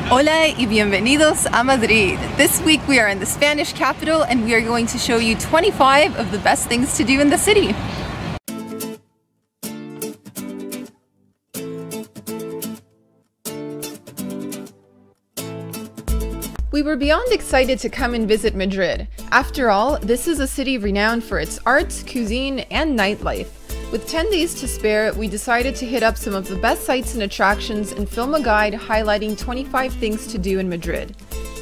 Hola y bienvenidos a Madrid. This week we are in the Spanish capital and we are going to show you 25 of the best things to do in the city. We were beyond excited to come and visit Madrid. After all, this is a city renowned for its arts, cuisine, and nightlife. With 10 days to spare, we decided to hit up some of the best sites and attractions and film a guide highlighting 25 things to do in Madrid.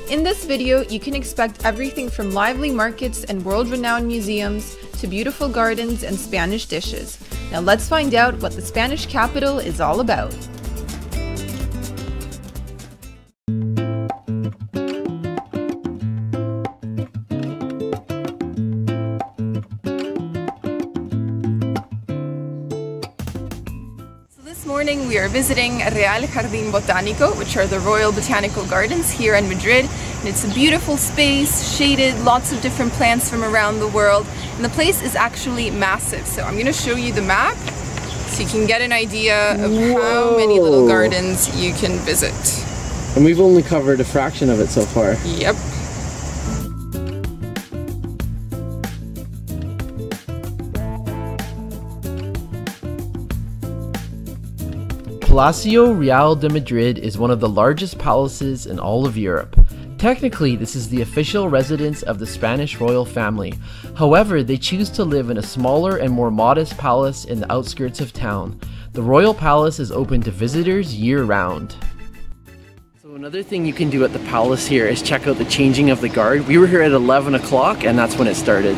In this video, you can expect everything from lively markets and world-renowned museums to beautiful gardens and Spanish dishes. Now let's find out what the Spanish capital is all about. We are visiting Real Jardín Botánico, which are the Royal Botanical Gardens here in Madrid. And it's a beautiful space, shaded, lots of different plants from around the world. And the place is actually massive. So I'm going to show you the map so you can get an idea of how many little gardens you can visit. And we've only covered a fraction of it so far. Yep. Palacio Real de Madrid is one of the largest palaces in all of Europe. Technically, this is the official residence of the Spanish royal family. However, they choose to live in a smaller and more modest palace in the outskirts of town. The royal palace is open to visitors year-round. So another thing you can do at the palace here is check out the changing of the guard. We were here at 11 o'clock and that's when it started.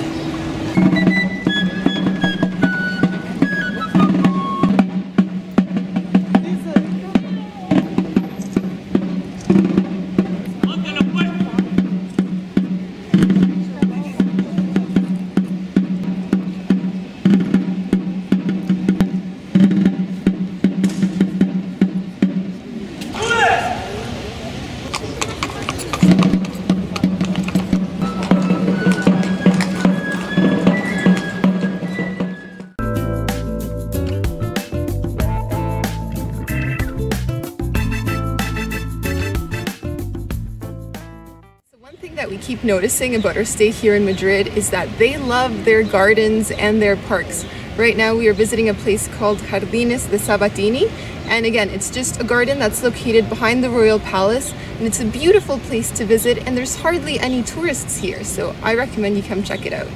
That we keep noticing about our stay here in Madrid is that they love their gardens and their parks. Right now we are visiting a place called Jardines de Sabatini, and again it's just a garden that's located behind the royal palace, and it's a beautiful place to visit and there's hardly any tourists here, so I recommend you come check it out.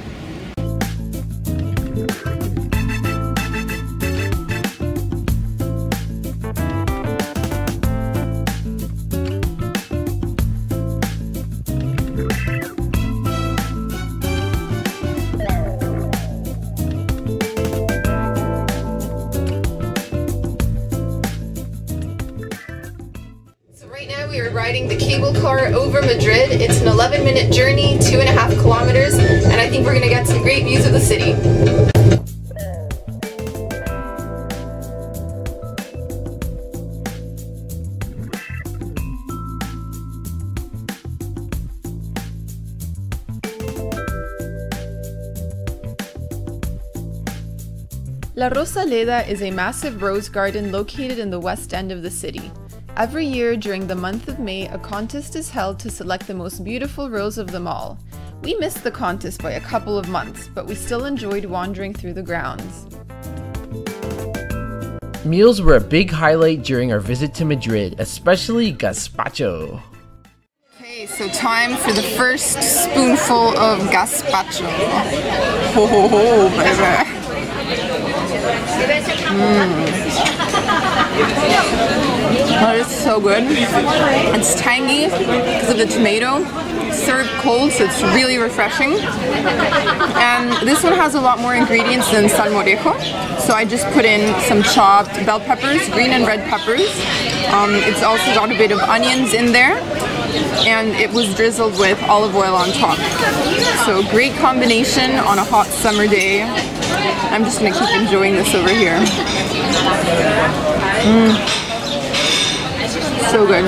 We are riding the cable car over Madrid. It's an 11-minute journey, 2.5 kilometers, and I think we're going to get some great views of the city. La Rosaleda is a massive rose garden located in the west end of the city. Every year during the month of May, a contest is held to select the most beautiful rose of them all. We missed the contest by a couple of months, but we still enjoyed wandering through the grounds. Meals were a big highlight during our visit to Madrid, especially Gazpacho. Okay, so time for the first spoonful of Gazpacho. Ho ho ho, baby. That is so good. It's tangy because of the tomato. Served cold, so it's really refreshing. And this one has a lot more ingredients than Salmorejo. So I just put in some chopped bell peppers, green and red peppers. It's also got a bit of onions in there. And it was drizzled with olive oil on top. So great combination on a hot summer day. I'm just going to keep enjoying this over here. So good.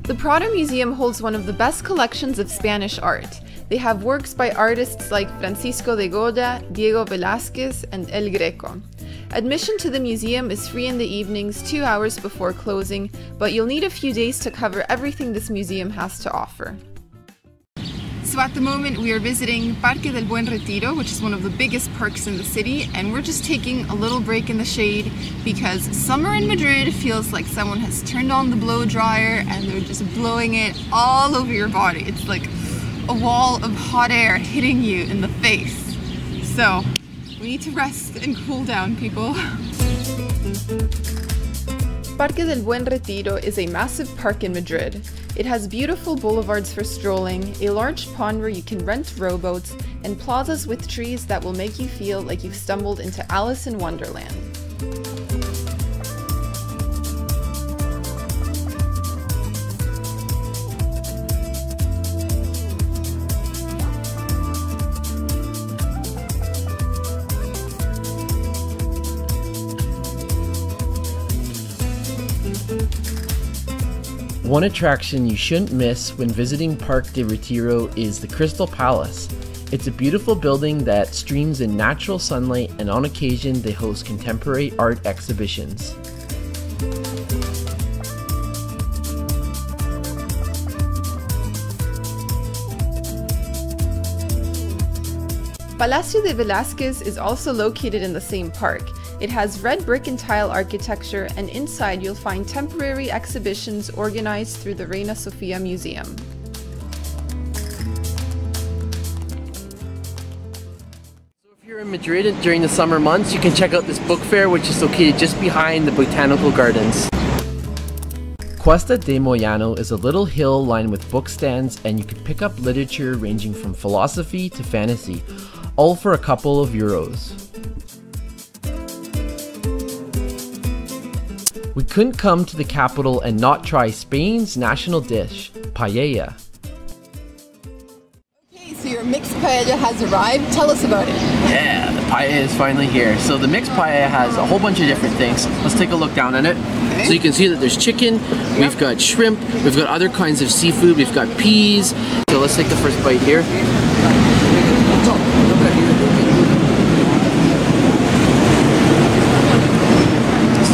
The Prado Museum holds one of the best collections of Spanish art. They have works by artists like Francisco de Goya, Diego Velázquez, and El Greco. Admission to the museum is free in the evenings 2 hours before closing, but you'll need a few days to cover everything this museum has to offer. So at the moment we are visiting Parque del Buen Retiro, which is one of the biggest parks in the city, and we're just taking a little break in the shade because summer in Madrid feels like someone has turned on the blow dryer and they're just blowing it all over your body. It's like a wall of hot air hitting you in the face. So we need to rest and cool down, people. Parque del Buen Retiro is a massive park in Madrid. It has beautiful boulevards for strolling, a large pond where you can rent rowboats, and plazas with trees that will make you feel like you've stumbled into Alice in Wonderland. One attraction you shouldn't miss when visiting Parque de Retiro is the Crystal Palace. It's a beautiful building that streams in natural sunlight, and on occasion they host contemporary art exhibitions. Palacio de Velázquez is also located in the same park. It has red brick and tile architecture, and inside you'll find temporary exhibitions organized through the Reina Sofia Museum. So if you're in Madrid during the summer months, you can check out this book fair, which is located just behind the Botanical Gardens. Cuesta de Moyano is a little hill lined with book stands, and you can pick up literature ranging from philosophy to fantasy, all for a couple of euros. We couldn't come to the capital and not try Spain's national dish, paella. Okay, so your mixed paella has arrived. Tell us about it. Yeah, the paella is finally here. So the mixed paella has a whole bunch of different things. Let's take a look down at it. Okay. So you can see that there's chicken, we've got shrimp, we've got other kinds of seafood, we've got peas. So let's take the first bite here.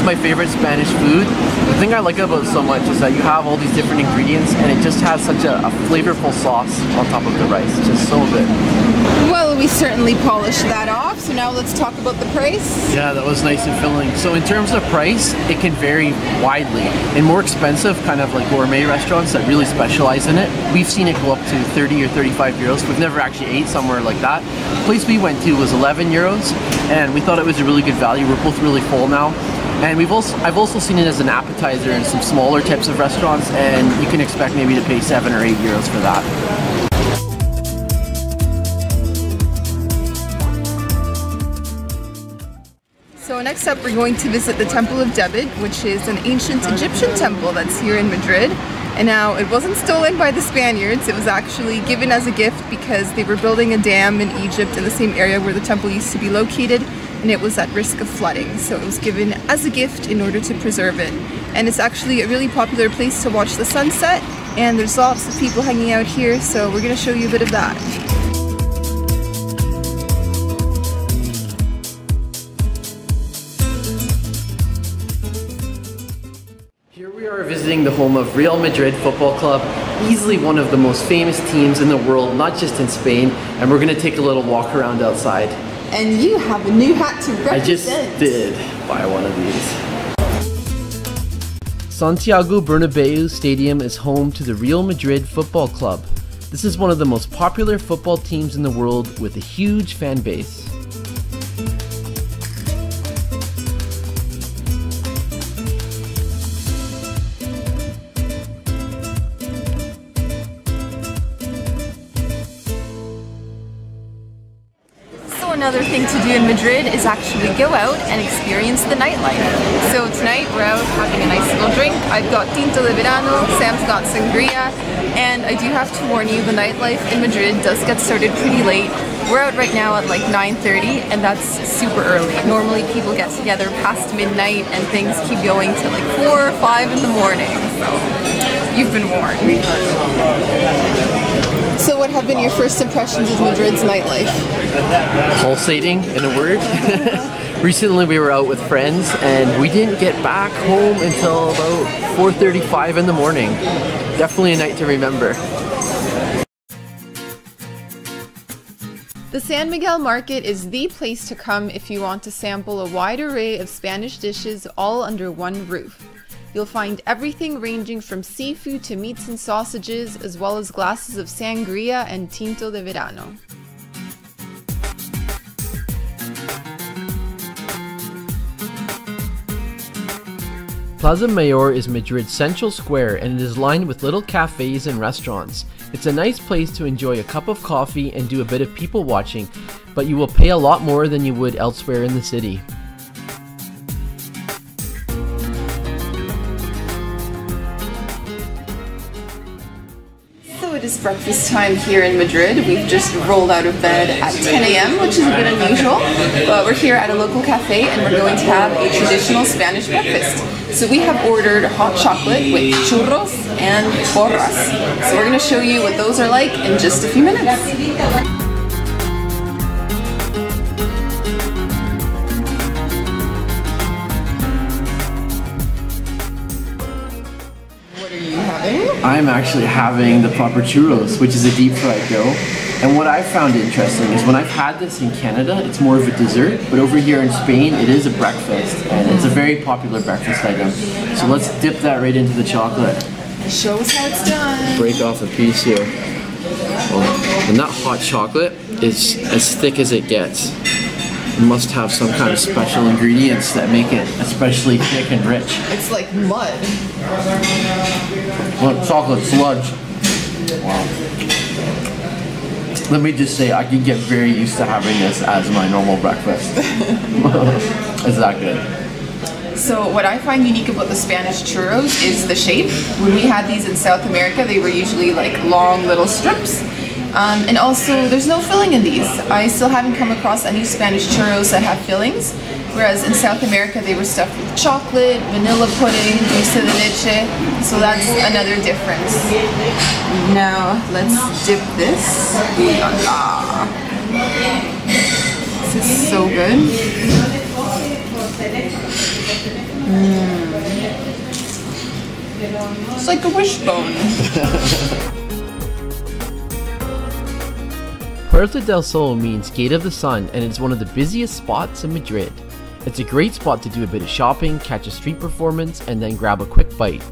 My favorite Spanish food. The thing I like about it so much is that you have all these different ingredients and it just has such a flavorful sauce on top of the rice. It's just so good. Well, we certainly polished that off, so now let's talk about the price. Yeah, that was nice and filling. So in terms of price, it can vary widely. In more expensive, kind of like gourmet restaurants that really specialize in it, we've seen it go up to 30 or 35 euros. We've never actually ate somewhere like that. The place we went to was 11 euros and we thought it was a really good value. We're both really full now. And I've also seen it as an appetizer in some smaller types of restaurants, and you can expect maybe to pay 7 or 8 euros for that. So next up we're going to visit the Temple of Debod, which is an ancient Egyptian temple that's here in Madrid. And now it wasn't stolen by the Spaniards, it was actually given as a gift because they were building a dam in Egypt in the same area where the temple used to be located, and it was at risk of flooding. So it was given as a gift in order to preserve it. And it's actually a really popular place to watch the sunset, and there's lots of people hanging out here, so we're going to show you a bit of that. Here we are visiting the home of Real Madrid Football Club, easily one of the most famous teams in the world, not just in Spain, and we're going to take a little walk around outside. And you have a new hat to represent. I just did buy one of these. Santiago Bernabeu Stadium is home to the Real Madrid Football Club. This is one of the most popular football teams in the world with a huge fan base. Another thing to do in Madrid is actually go out and experience the nightlife. So tonight we're out having a nice little drink. I've got Tinto de Verano, Sam's got Sangria, and I do have to warn you, the nightlife in Madrid does get started pretty late. We're out right now at like 9:30, and that's super early. Normally people get together past midnight and things keep going till like 4 or 5 in the morning, so you've been warned. So what have been your first impressions of Madrid's nightlife? Pulsating, in a word. Recently we were out with friends and we didn't get back home until about 4:35 in the morning. Definitely a night to remember. The San Miguel Market is the place to come if you want to sample a wide array of Spanish dishes all under one roof. You'll find everything ranging from seafood to meats and sausages, as well as glasses of sangria and tinto de verano. Plaza Mayor is Madrid's central square and it is lined with little cafes and restaurants. It's a nice place to enjoy a cup of coffee and do a bit of people watching, but you will pay a lot more than you would elsewhere in the city. So it is breakfast time here in Madrid. We've just rolled out of bed at 10 a.m., which is a bit unusual, but we're here at a local cafe and we're going to have a traditional Spanish breakfast. So we have ordered hot chocolate with churros and porras. So we're going to show you what those are like in just a few minutes. What are you having? I'm actually having the proper churros, which is a deep fried dough. And what I found interesting is when I've had this in Canada, it's more of a dessert, but over here in Spain, it is a breakfast, and it's a very popular breakfast item. So let's dip that right into the chocolate. Show us how it's done. Break off a piece here. Oh, and that hot chocolate is as thick as it gets. It must have some kind of special ingredients that make it especially thick and rich. It's like mud. Well, chocolate sludge. Wow. Let me just say, I can get very used to having this as my normal breakfast. It's that good. So what I find unique about the Spanish churros is the shape. When we had these in South America, they were usually like long little strips. And also, there's no filling in these. I still haven't come across any Spanish churros that have fillings, whereas in South America they were stuffed with chocolate, vanilla pudding, dulce de leche, so that's another difference. Now, let's dip this. Ooh la la. This is so good. It's like a wishbone. Puerta del Sol means Gate of the Sun and it's one of the busiest spots in Madrid. It's a great spot to do a bit of shopping, catch a street performance, and then grab a quick bite.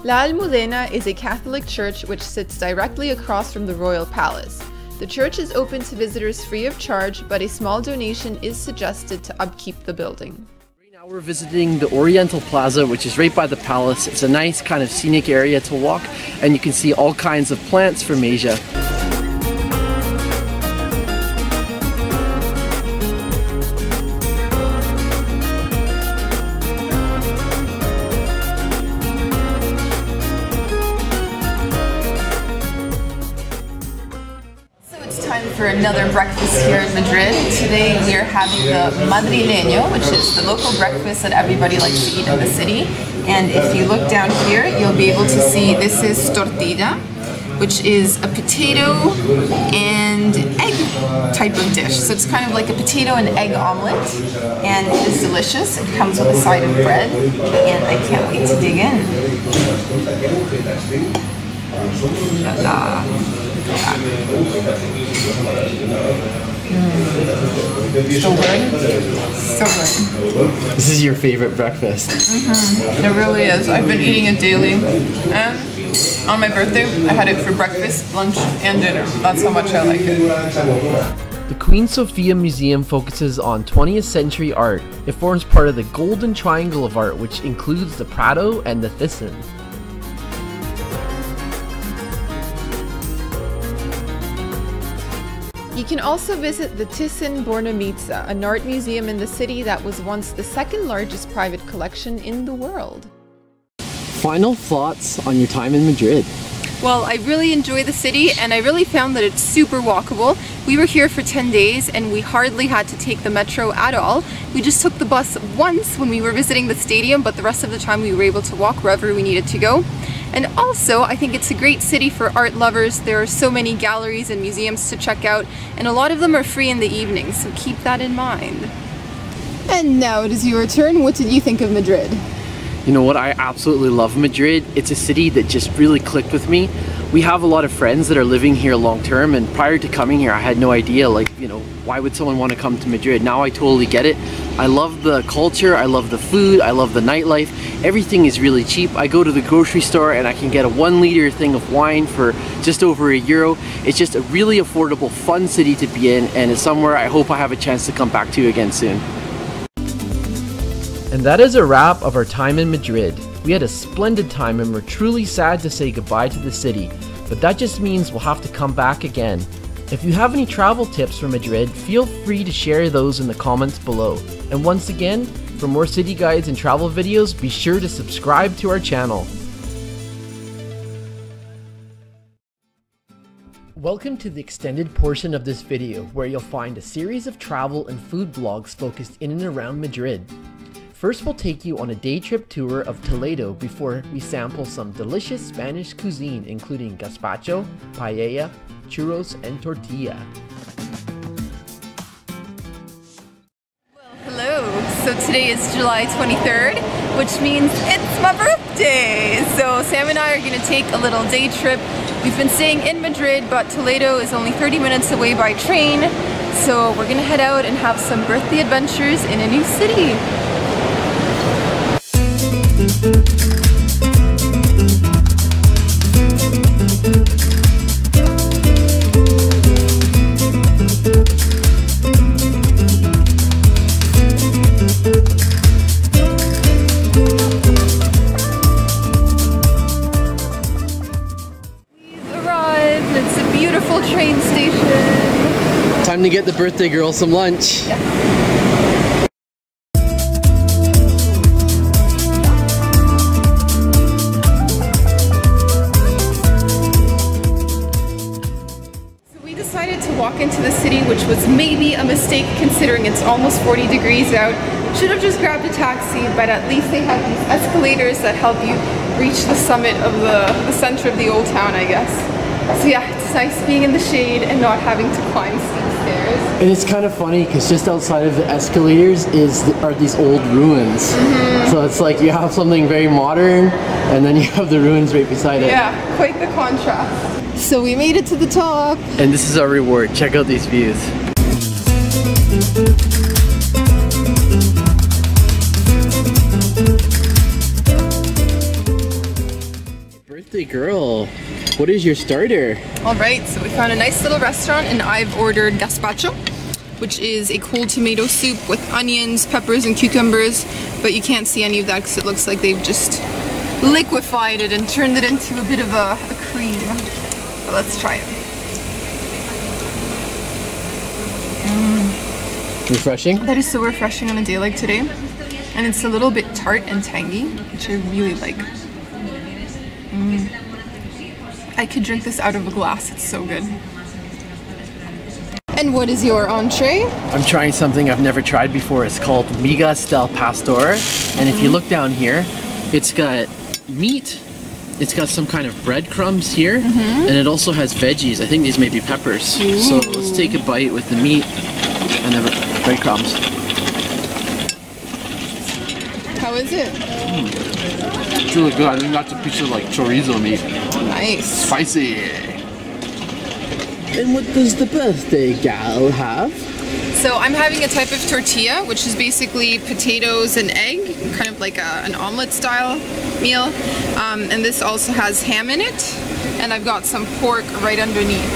La Almudena is a Catholic church which sits directly across from the Royal Palace. The church is open to visitors free of charge, but a small donation is suggested to upkeep the building. Now we're visiting the Oriental Plaza, which is right by the palace. It's a nice kind of scenic area to walk, and you can see all kinds of plants from Asia. For another breakfast here in Madrid. Today we are having the madrileño, which is the local breakfast that everybody likes to eat in the city. And if you look down here, you'll be able to see this is tortilla, which is a potato and egg type of dish. So it's kind of like a potato and egg omelet, and it is delicious. It comes with a side of bread, and I can't wait to dig in. So good. So good. This is your favorite breakfast. It really is. I've been eating it daily. And on my birthday, I had it for breakfast, lunch, and dinner. That's how much I like it. The Queen Sofia Museum focuses on 20th century art. It forms part of the Golden Triangle of art, which includes the Prado and the Thyssen. You can also visit the Thyssen-Bornemisza, an art museum in the city that was once the second largest private collection in the world. Final thoughts on your time in Madrid? Well, I really enjoy the city and I really found that it's super walkable. We were here for 10 days and we hardly had to take the metro at all. We just took the bus once when we were visiting the stadium, but the rest of the time we were able to walk wherever we needed to go. And also, I think it's a great city for art lovers. There are so many galleries and museums to check out, and a lot of them are free in the evening, so keep that in mind. And now it is your turn. What did you think of Madrid? You know what, I absolutely love Madrid. It's a city that just really clicked with me. We have a lot of friends that are living here long term, and prior to coming here I had no idea, like, you know, why would someone want to come to Madrid? Now I totally get it. I love the culture, I love the food, I love the nightlife. Everything is really cheap. I go to the grocery store and I can get a 1 liter thing of wine for just over €1. It's just a really affordable, fun city to be in, and it's somewhere I hope I have a chance to come back to again soon. And that is a wrap of our time in Madrid. We had a splendid time and we're truly sad to say goodbye to the city, but that just means we'll have to come back again. If you have any travel tips for Madrid, feel free to share those in the comments below. And once again, for more city guides and travel videos, be sure to subscribe to our channel. Welcome to the extended portion of this video, where you'll find a series of travel and food vlogs focused in and around Madrid. First, we'll take you on a day trip tour of Toledo before we sample some delicious Spanish cuisine, including Gazpacho, Paella, Churros, and Tortilla. Well, hello! So today is July 23rd, which means it's my birthday! So Sam and I are going to take a little day trip. We've been staying in Madrid, but Toledo is only 30 minutes away by train. So we're going to head out and have some birthday adventures in a new city. We've arrived. It's a beautiful train station. Time to get the birthday girl some lunch. Yeah. Walk into the city, which was maybe a mistake considering it's almost 40 degrees out. Should have just grabbed a taxi, but at least they have these escalators that help you reach the summit of the center of the old town, I guess. So yeah, it's nice being in the shade and not having to climb steep stairs. And it's kind of funny because just outside of the escalators are these old ruins. So it's like you have something very modern and then you have the ruins right beside it. Yeah, quite the contrast. So we made it to the top. And this is our reward. Check out these views. Birthday girl, what is your starter? Alright, so we found a nice little restaurant and I've ordered Gazpacho, which is a cold tomato soup with onions, peppers, and cucumbers, but you can't see any of that because it looks like they've just liquefied it and turned it into a bit of a cream. So let's try it. Refreshing? That is so refreshing on a day like today. And it's a little bit tart and tangy, which I really like. I could drink this out of a glass, it's so good. And what is your entree? I'm trying something I've never tried before. It's called migas del pastor. And if you look down here, it's got meat, it's got some kind of breadcrumbs here, and it also has veggies. I think these may be peppers. Ooh. So let's take a bite with the meat and the breadcrumbs. How is it? It's really good. I think that's a piece of like chorizo meat. Nice. Spicy. And what does the birthday gal have? So I'm having a type of tortilla, which is basically potatoes and egg, kind of like an omelet style meal. And this also has ham in it, and I've got some pork right underneath.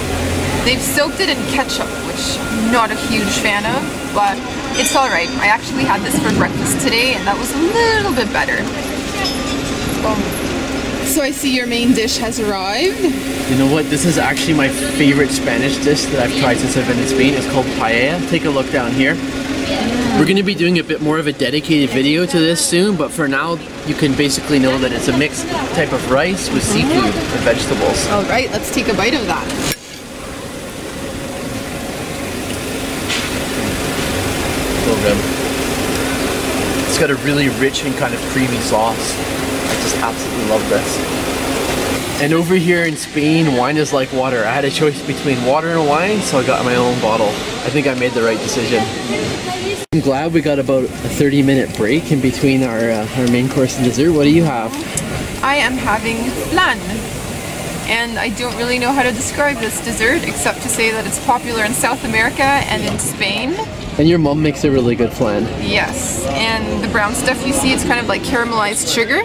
They've soaked it in ketchup, which I'm not a huge fan of, but it's alright. I actually had this for breakfast today, and that was a little bit better. So I see your main dish has arrived. You know what? This is actually my favorite Spanish dish that I've tried since I've been in Spain. It's called paella. Take a look down here. We're going to be doing a bit more of a dedicated video to this soon, but for now you can basically know that it's a mixed type of rice with seafood and vegetables. All right, let's take a bite of that. So good. It's got a really rich and kind of creamy sauce. I just absolutely love this. And over here in Spain, wine is like water. I had a choice between water and wine, so I got my own bottle. I think I made the right decision. I'm glad we got about a 30-minute break in between our main course and dessert. What do you have? I am having flan. And I don't really know how to describe this dessert except to say that it's popular in South America and in Spain. And your mom makes a really good flan. Yes, and the brown stuff you see, it's kind of like caramelized sugar.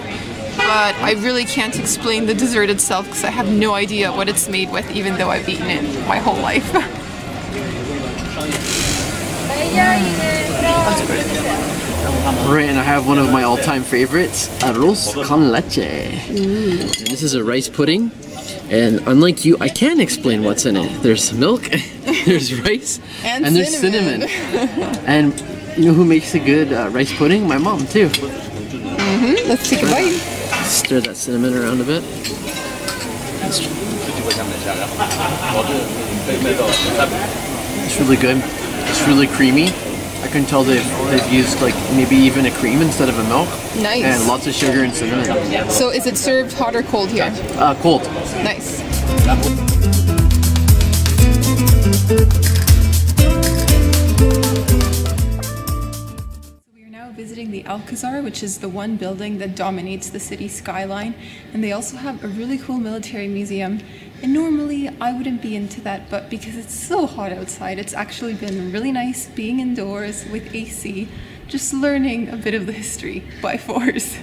But I really can't explain the dessert itself because I have no idea what it's made with, even though I've eaten it my whole life. That's good. Right, and I have one of my all-time favorites, arroz con leche. And this is a rice pudding, and unlike you, I can't explain what's in it. There's milk, there's rice, and there's cinnamon. And you know who makes a good rice pudding? My mom, too. Let's take a bite. Stir that cinnamon around a bit. It's really good. It's really creamy. I can tell they've used like maybe even a cream instead of a milk. Nice. And lots of sugar and cinnamon. So is it served hot or cold here? Cold. Nice. Visiting the Alcazar, which is the one building that dominates the city skyline, and they also have a really cool military museum. And normally I wouldn't be into that, but because it's so hot outside, it's actually been really nice being indoors with AC, just learning a bit of the history by force.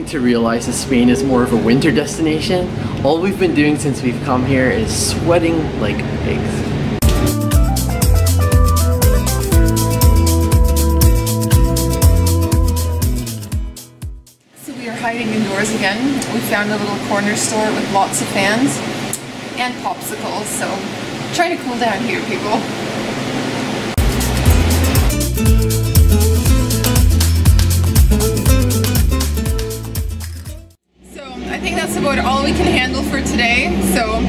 To realize that Spain is more of a winter destination. All we've been doing since we've come here is sweating like pigs. So we are hiding indoors again. We found a little corner store with lots of fans and popsicles, so trying to cool down here, people. That's about all we can handle for today. So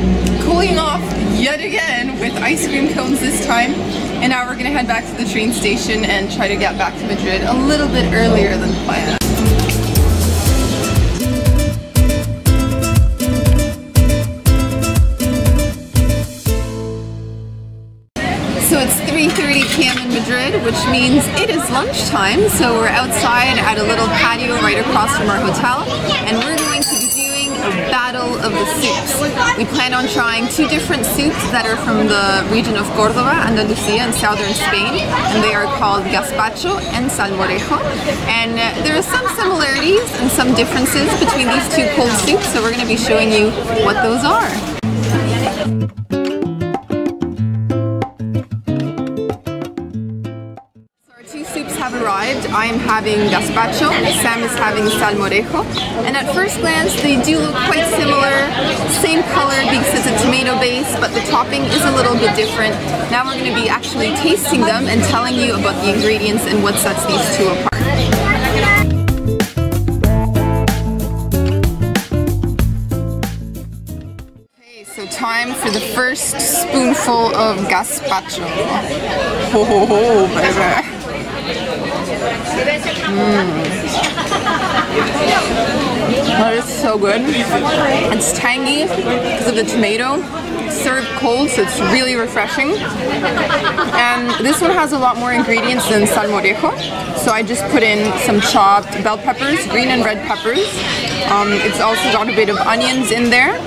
cooling off yet again with ice cream cones this time, and now we're gonna head back to the train station and try to get back to Madrid a little bit earlier than planned. So it's 3:30 p.m. in Madrid, which means it is lunchtime. So we're outside at a little patio right across from our hotel, and we're going to be doing a battle of the soups. We plan on trying two different soups that are from the region of Córdoba, Andalusia, in southern Spain, and they are called Gazpacho and Salmorejo. And there are some similarities and some differences between these two cold soups, so we're going to be showing you what those are. Have arrived. I am having Gazpacho, Sam is having Salmorejo, and at first glance they do look quite similar, same color because it's a tomato base, but the topping is a little bit different. Now we're going to be actually tasting them and telling you about the ingredients and what sets these two apart. Okay, so time for the first spoonful of Gazpacho. Ho ho ho, baby. That is so good. It's tangy because of the tomato. Served cold, so it's really refreshing. And this one has a lot more ingredients than Salmorejo. So I just put in some chopped bell peppers, green and red peppers. It's also got a bit of onions in there.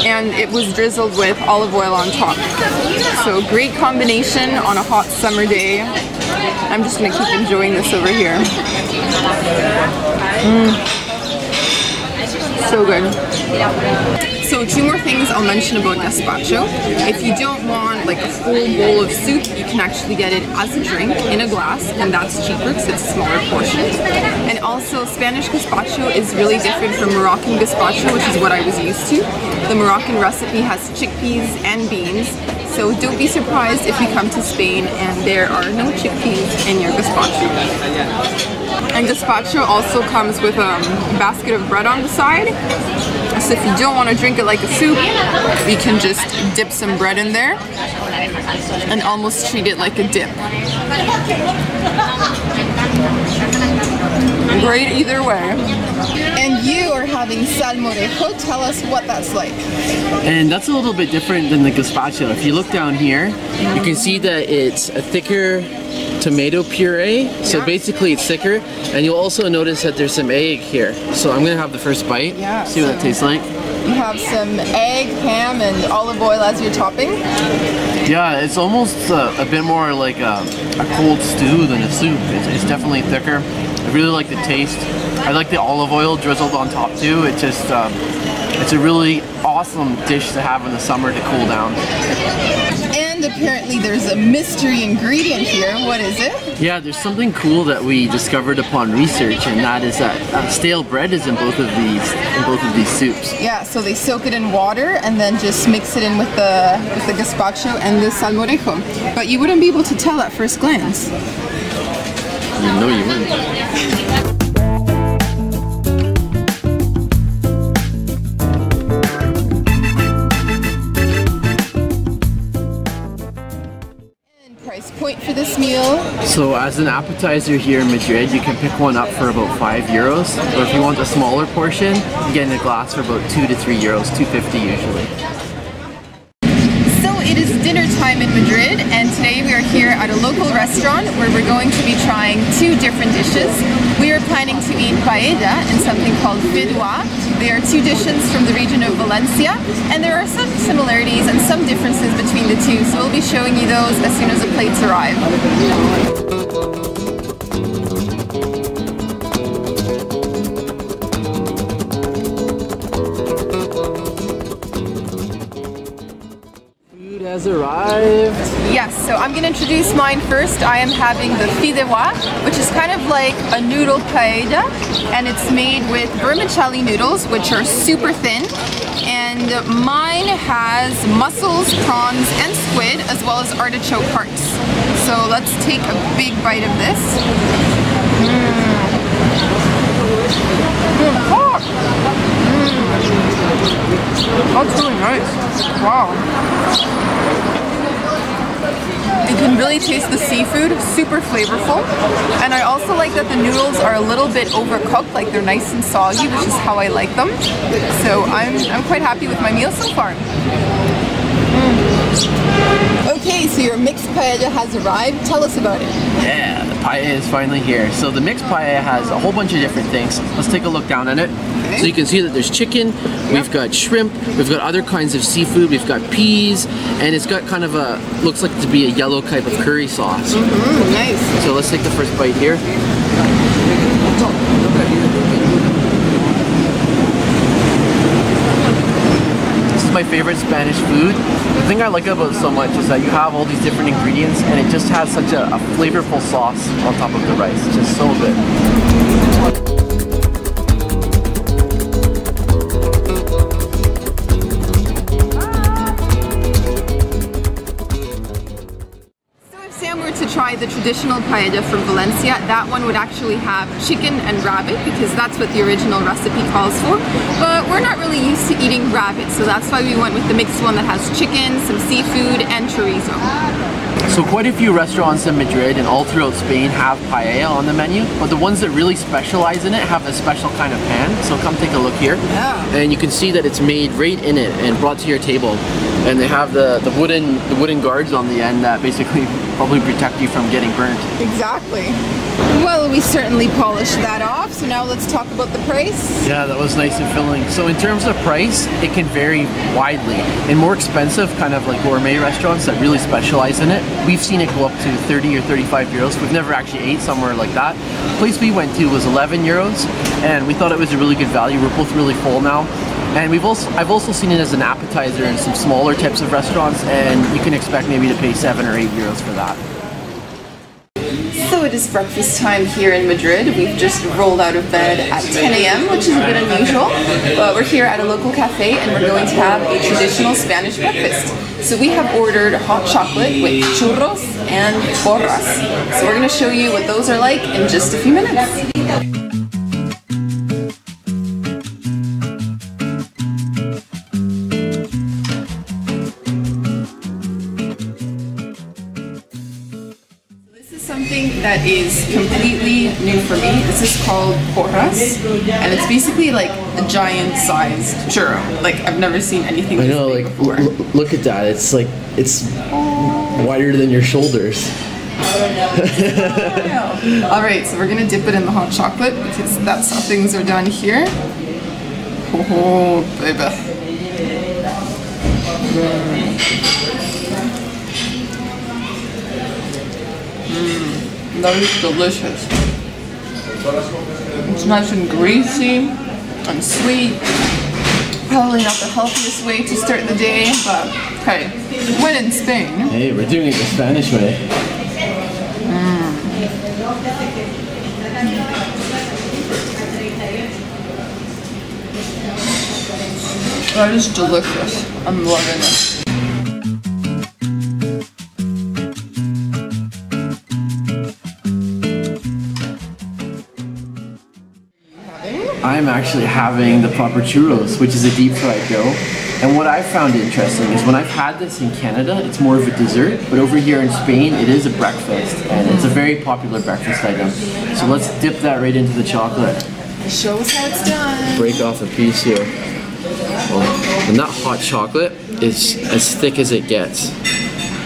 And it was drizzled with olive oil on top. So great combination on a hot summer day. I'm just going to keep enjoying this over here. So good. So 2 more things I'll mention about gazpacho. If you don't want like a full bowl of soup, you can actually get it as a drink in a glass, and that's cheaper because it's smaller portions. And also Spanish gazpacho is really different from Moroccan gazpacho, which is what I was used to. The Moroccan recipe has chickpeas and beans, so don't be surprised if you come to Spain and there are no chickpeas in your gazpacho. And gazpacho also comes with a basket of bread on the side. So if you don't want to drink it like a soup, you can just dip some bread in there and almost treat it like a dip. Great either way. And you are having Salmorejo. Tell us what that's like. And that's a little bit different than the gazpacho. If you look down here, you can see that it's a thicker tomato puree. So basically it's thicker, and you'll also notice that there's some egg here. So I'm gonna have the first bite, see what that tastes like. You have some egg, ham, and olive oil as your topping. Yeah, it's almost a bit more like a cold stew than a soup. It's definitely thicker. I really like the taste. I like the olive oil drizzled on top too. It just, it's a really awesome dish to have in the summer to cool down. And apparently there's a mystery ingredient here. What is it? Yeah, there's something cool that we discovered upon research, and that is that stale bread is in both of these soups. Yeah, so they soak it in water and then just mix it in with the gazpacho and the salmorejo. But you wouldn't be able to tell at first glance. No, you wouldn't. Point for this meal. So as an appetizer here in Madrid, you can pick one up for about €5. Or if you want a smaller portion, you get in a glass for about €2 to €3, $2.50 usually. So it is dinner time in Madrid, and today we are here at a local restaurant where we're going to be trying 2 different dishes. We are planning to eat paella and something called Fideuà. They are 2 dishes from the region of Valencia, and there are some similarities and some differences between the 2, so we'll be showing you those as soon as the plates arrive. Food has arrived. Yes, so I'm going to introduce mine first. I am having the Fideuà, which is kind of like a noodle paella, and it's made with vermicelli noodles, which are super thin. And mine has mussels, prawns, and squid, as well as artichoke hearts. So let's take a big bite of this. That's really nice. Wow. You can really taste the seafood, super flavorful. And I also like that the noodles are a little bit overcooked, like they're nice and soggy, which is how I like them. So I'm quite happy with my meal so far. Okay, so your mixed paella has arrived. Tell us about it. Yeah, the paella is finally here. So the mixed paella has a whole bunch of different things. Let's take a look down at it. Okay. So you can see that there's chicken, we've got shrimp, we've got other kinds of seafood, we've got peas, and it's got kind of a, looks like to be a yellow type of curry sauce. Nice. So let's take the first bite here. My favorite Spanish food. The thing I like about it so much is that you have all these different ingredients, and it just has such a flavorful sauce on top of the rice. It's just so good. To try the traditional paella from Valencia, that one would actually have chicken and rabbit, because that's what the original recipe calls for. But we're not really used to eating rabbit, so that's why we went with the mixed one that has chicken, some seafood, and chorizo. So quite a few restaurants in Madrid and all throughout Spain have paella on the menu, but the ones that really specialize in it have a special kind of pan. So come take a look here. Yeah. And you can see that it's made right in it and brought to your table. And they have the wooden guards on the end that basically probably protect you from getting burnt. Exactly. Well, we certainly polished that off, so now let's talk about the price. Yeah, that was nice and filling. So in terms of price, it can vary widely. In more expensive, kind of like gourmet restaurants that really specialize in it, we've seen it go up to 30 or 35 euros. We've never actually ate somewhere like that. The place we went to was 11 euros, and we thought it was a really good value. We're both really full now. And I've also seen it as an appetizer in some smaller types of restaurants, and you can expect maybe to pay 7 or 8 euros for that. So it is breakfast time here in Madrid. We've just rolled out of bed at 10 a.m., which is a bit unusual, but we're here at a local cafe and we're going to have a traditional Spanish breakfast. So we have ordered hot chocolate with churros and porras. So we're going to show you what those are like in just a few minutes. Something that is completely new for me. This is called Porras, and it's basically like a giant-sized churro. Like, I've never seen anything I this know, big like, before. look at that. It's like, it's wider than your shoulders. Alright, so we're gonna dip it in the hot chocolate because that's how things are done here. Oh, baby. That is delicious. It's nice and greasy and sweet. Probably not the healthiest way to start the day, but hey, when in Spain. Hey, we're doing it the Spanish way. That is delicious. I'm loving it. I'm actually having the proper churros, which is a deep fried dough. And what I found interesting is when I've had this in Canada, it's more of a dessert, but over here in Spain, it is a breakfast, and it's a very popular breakfast item. So let's dip that right into the chocolate. Show us how it's done. Break off a piece here. Oh, and that hot chocolate is as thick as it gets.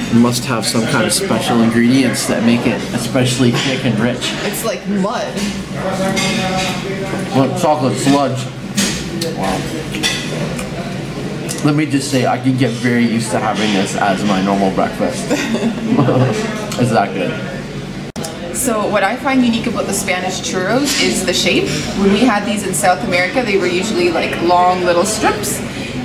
It must have some kind of special ingredients that make it especially thick and rich. It's like mud. Well, chocolate sludge. Wow. Let me just say, I can get very used to having this as my normal breakfast. It's that good. So what I find unique about the Spanish churros is the shape. When we had these in South America, they were usually like long little strips.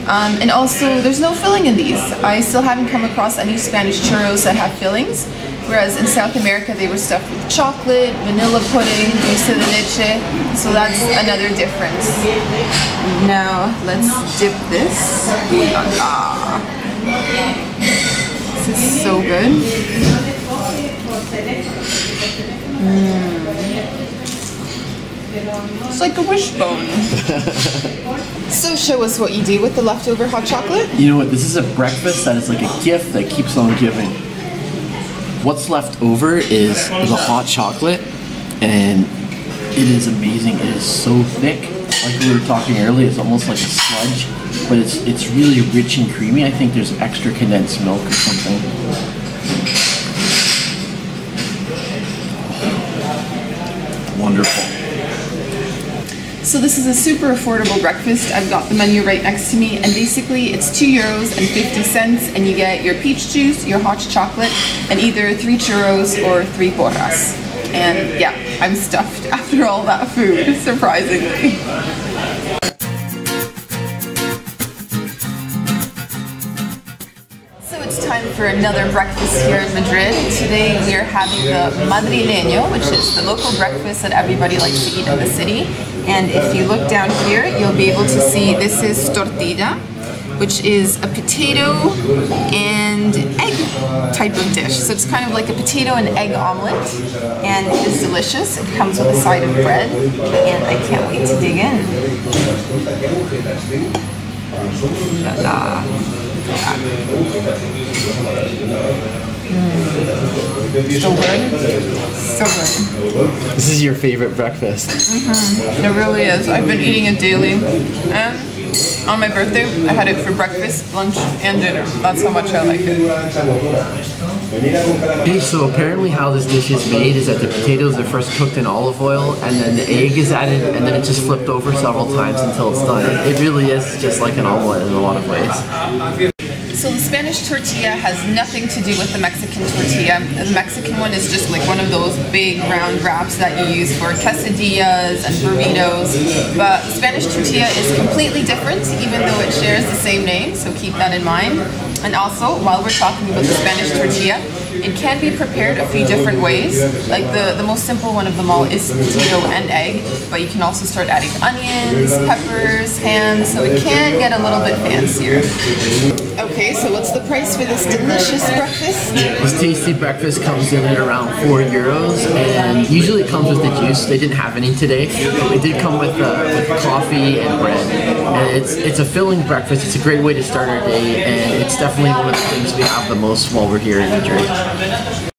And also, there's no filling in these. I still haven't come across any Spanish churros that have fillings, whereas in South America they were stuffed with chocolate, vanilla pudding, dulce de leche, so that's another difference. Now, let's dip this. Ooh la la. This is so good. It's like a wishbone. So show us what you do with the leftover hot chocolate. You know what, this is a breakfast that is like a gift that keeps on giving. What's left over is the hot chocolate, and it is amazing. It is so thick. Like we were talking earlier, it's almost like a sludge, but it's really rich and creamy. I think there's extra condensed milk or something. Wonderful. So this is a super affordable breakfast. I've got the menu right next to me, and basically it's €2.50, and you get your peach juice, your hot chocolate, and either 3 churros or 3 porras. And yeah, I'm stuffed after all that food, surprisingly. It's time for another breakfast here in Madrid. Today we are having the madrileño, which is the local breakfast that everybody likes to eat in the city. And if you look down here, you'll be able to see this is tortilla, which is a potato and egg type of dish. So it's kind of like a potato and egg omelet, and it is delicious. It comes with a side of bread, and I can't wait to dig in. So good. So good. This is your favorite breakfast. It really is. I've been eating it daily. And on my birthday, I had it for breakfast, lunch, and dinner. That's how much I like it. Okay, so apparently how this dish is made is that the potatoes are first cooked in olive oil, and then the egg is added, and then it's just flipped over several times until it's done. It really is just like an omelet in a lot of ways. So the Spanish tortilla has nothing to do with the Mexican tortilla. The Mexican one is just like one of those big round wraps that you use for quesadillas and burritos. But the Spanish tortilla is completely different, even though it shares the same name, so keep that in mind. And also, while we're talking about the Spanish tortilla, it can be prepared a few different ways. Like the most simple one of them all is potato and egg, but you can also start adding onions, peppers, ham, so it can get a little bit fancier. Okay, so what's the price for this delicious breakfast? This tasty breakfast comes in at around €4, and usually it comes with the juice. They didn't have any today, but it did come with coffee and bread. And it's a filling breakfast. It's a great way to start our day, and it's definitely one of the things we have the most while we're here in Madrid.